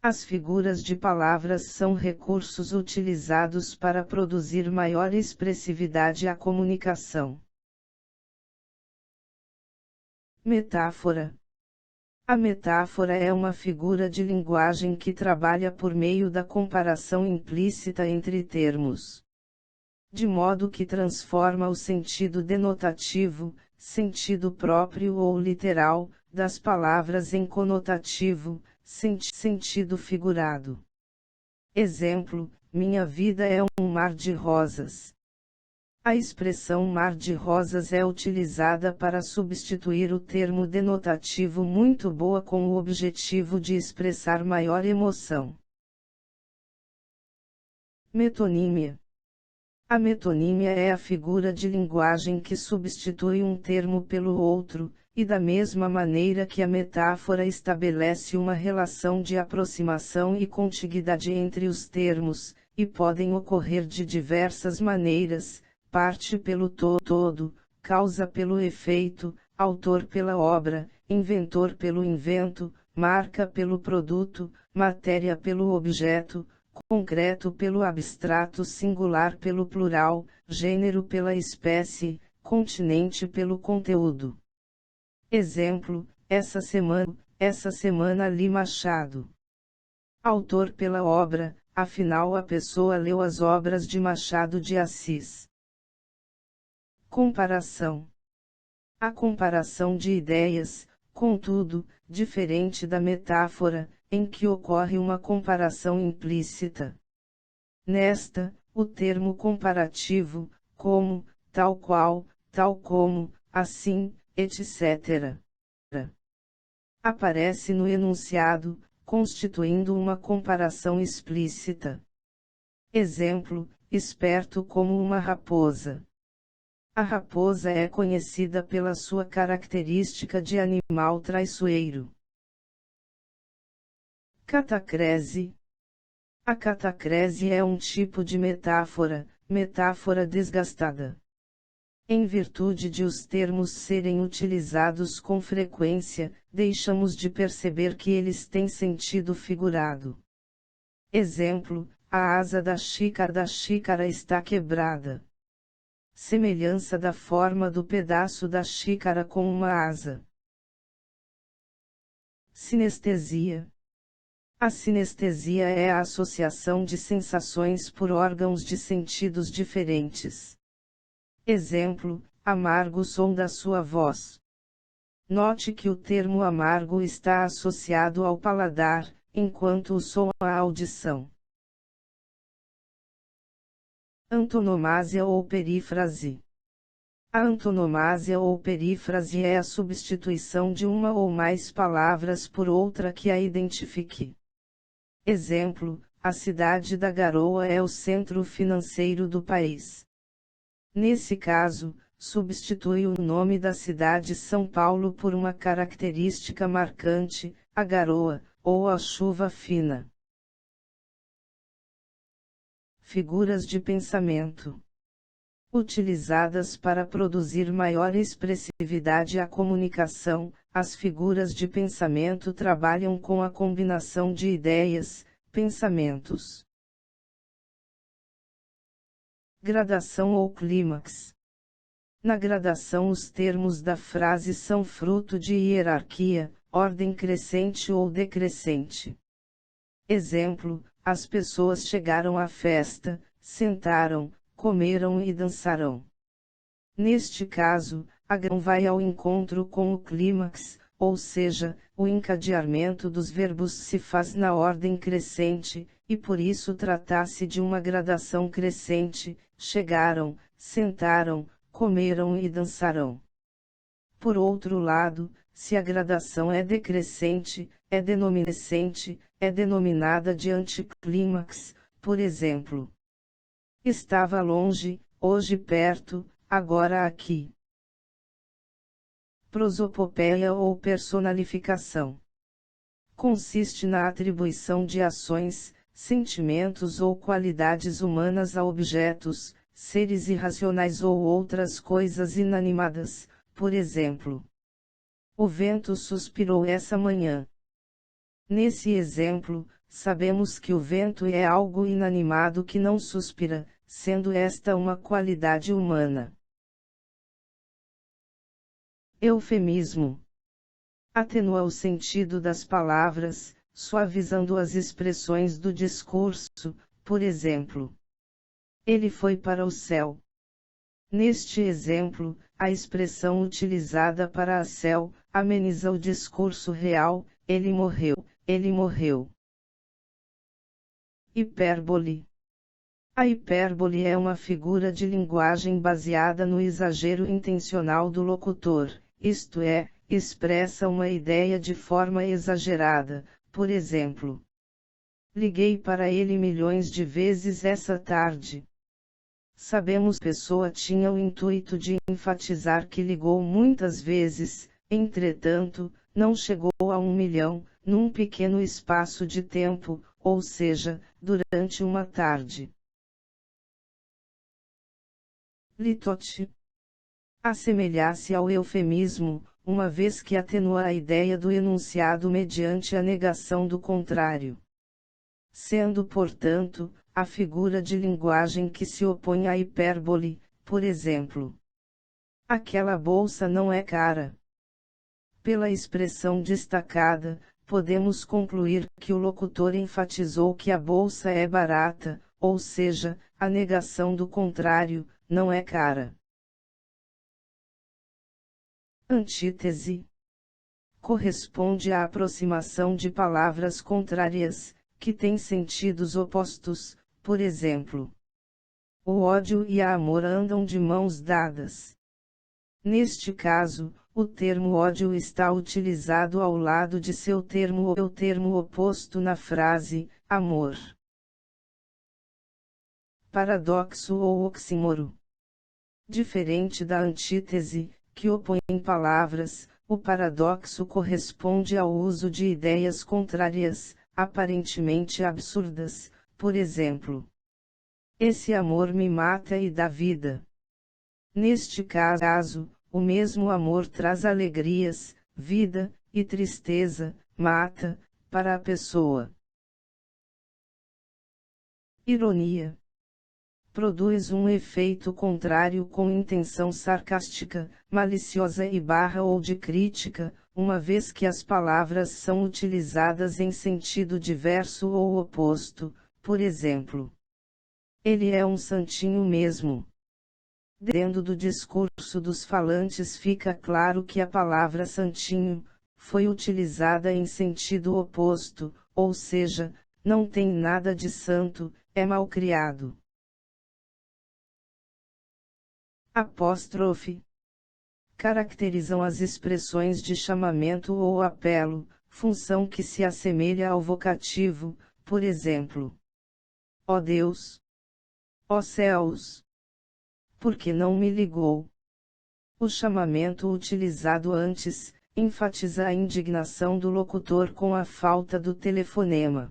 As figuras de palavras são recursos utilizados para produzir maior expressividade à comunicação. Metáfora. A metáfora é uma figura de linguagem que trabalha por meio da comparação implícita entre termos, de modo que transforma o sentido denotativo, sentido próprio ou literal, das palavras em conotativo, sentido figurado. Exemplo: minha vida é um mar de rosas. A expressão mar de rosas é utilizada para substituir o termo denotativo muito boa com o objetivo de expressar maior emoção. Metonímia. A metonímia é a figura de linguagem que substitui um termo pelo outro, e da mesma maneira que a metáfora estabelece uma relação de aproximação e contiguidade entre os termos, e podem ocorrer de diversas maneiras: parte pelo todo, causa pelo efeito, autor pela obra, inventor pelo invento, marca pelo produto, matéria pelo objeto, concreto pelo abstrato, singular pelo plural, gênero pela espécie, continente pelo conteúdo. Exemplo: essa semana li Machado. Autor pela obra, afinal a pessoa leu as obras de Machado de Assis. Comparação. A comparação de ideias, contudo, diferente da metáfora, em que ocorre uma comparação implícita. Nesta, o termo comparativo, como, tal qual, tal como, assim, etc., aparece no enunciado, constituindo uma comparação explícita. Exemplo: esperto como uma raposa. A raposa é conhecida pela sua característica de animal traiçoeiro. Catacrese. A catacrese é um tipo de metáfora desgastada. Em virtude de os termos serem utilizados com frequência, deixamos de perceber que eles têm sentido figurado. Exemplo: a asa da xícara está quebrada. Semelhança da forma do pedaço da xícara com uma asa. Sinestesia. A sinestesia é a associação de sensações por órgãos de sentidos diferentes. Exemplo: amargo som da sua voz. Note que o termo amargo está associado ao paladar, enquanto o som à audição. Antonomásia ou perífrase. A antonomásia ou perífrase é a substituição de uma ou mais palavras por outra que a identifique. Exemplo: a cidade da Garoa é o centro financeiro do país. Nesse caso, substitui o nome da cidade São Paulo por uma característica marcante, a garoa, ou a chuva fina. Figuras de pensamento. Utilizadas para produzir maior expressividade à comunicação, as figuras de pensamento trabalham com a combinação de ideias, pensamentos. Gradação ou clímax. Na gradação, os termos da frase são fruto de hierarquia, ordem crescente ou decrescente. Exemplo: as pessoas chegaram à festa, sentaram, comeram e dançarão. Neste caso, a gradação vai ao encontro com o clímax, ou seja, o encadeamento dos verbos se faz na ordem crescente, e por isso trata-se de uma gradação crescente: chegaram, sentaram, comeram e dançarão. Por outro lado, se a gradação é decrescente, é denominada de anticlímax, por exemplo: estava longe, hoje perto, agora aqui. Prosopopeia ou personalificação. Consiste na atribuição de ações, sentimentos ou qualidades humanas a objetos, seres irracionais ou outras coisas inanimadas, por exemplo: o vento suspirou essa manhã. Nesse exemplo, Sabemos que o vento é algo inanimado que não suspira, sendo esta uma qualidade humana. Eufemismo. Atenua o sentido das palavras, suavizando as expressões do discurso, por exemplo. Ele foi para o céu. Neste exemplo, a expressão utilizada para a céu, ameniza o discurso real, ele morreu, ele morreu. Hipérbole. A hipérbole é uma figura de linguagem baseada no exagero intencional do locutor, isto é, expressa uma ideia de forma exagerada, por exemplo. Liguei para ele milhões de vezes essa tarde. Sabemos que a pessoa tinha o intuito de enfatizar que ligou muitas vezes, entretanto, não chegou a 1 milhão, num pequeno espaço de tempo, ou seja, durante uma tarde. Litote. Assemelhar-se ao eufemismo, uma vez que atenua a ideia do enunciado mediante a negação do contrário. Sendo, portanto, a figura de linguagem que se opõe à hipérbole, por exemplo. Aquela bolsa não é cara. Pela expressão destacada, podemos concluir que o locutor enfatizou que a bolsa é barata, ou seja, a negação do contrário, não é cara. Antítese. Corresponde à aproximação de palavras contrárias, que têm sentidos opostos, por exemplo. O ódio e a amor andam de mãos dadas. Neste caso, o termo ódio está utilizado ao lado de seu termo ou o termo oposto na frase, amor. Paradoxo ou oxímoro. Diferente da antítese, que opõe palavras, o paradoxo corresponde ao uso de ideias contrárias, aparentemente absurdas, por exemplo. Esse amor me mata e dá vida. Neste caso, o mesmo amor traz alegrias, vida, e tristeza, mata, para a pessoa. Ironia. Produz um efeito contrário com intenção sarcástica, maliciosa ou de crítica, uma vez que as palavras são utilizadas em sentido diverso ou oposto, por exemplo. Ele é um santinho mesmo. Dentro do discurso dos falantes fica claro que a palavra santinho foi utilizada em sentido oposto, ou seja, não tem nada de santo, é malcriado. Apóstrofe. Caracterizam as expressões de chamamento ou apelo, função que se assemelha ao vocativo, por exemplo. Ó Deus! Ó céus! Por que não me ligou? O chamamento utilizado antes, enfatiza a indignação do locutor com a falta do telefonema.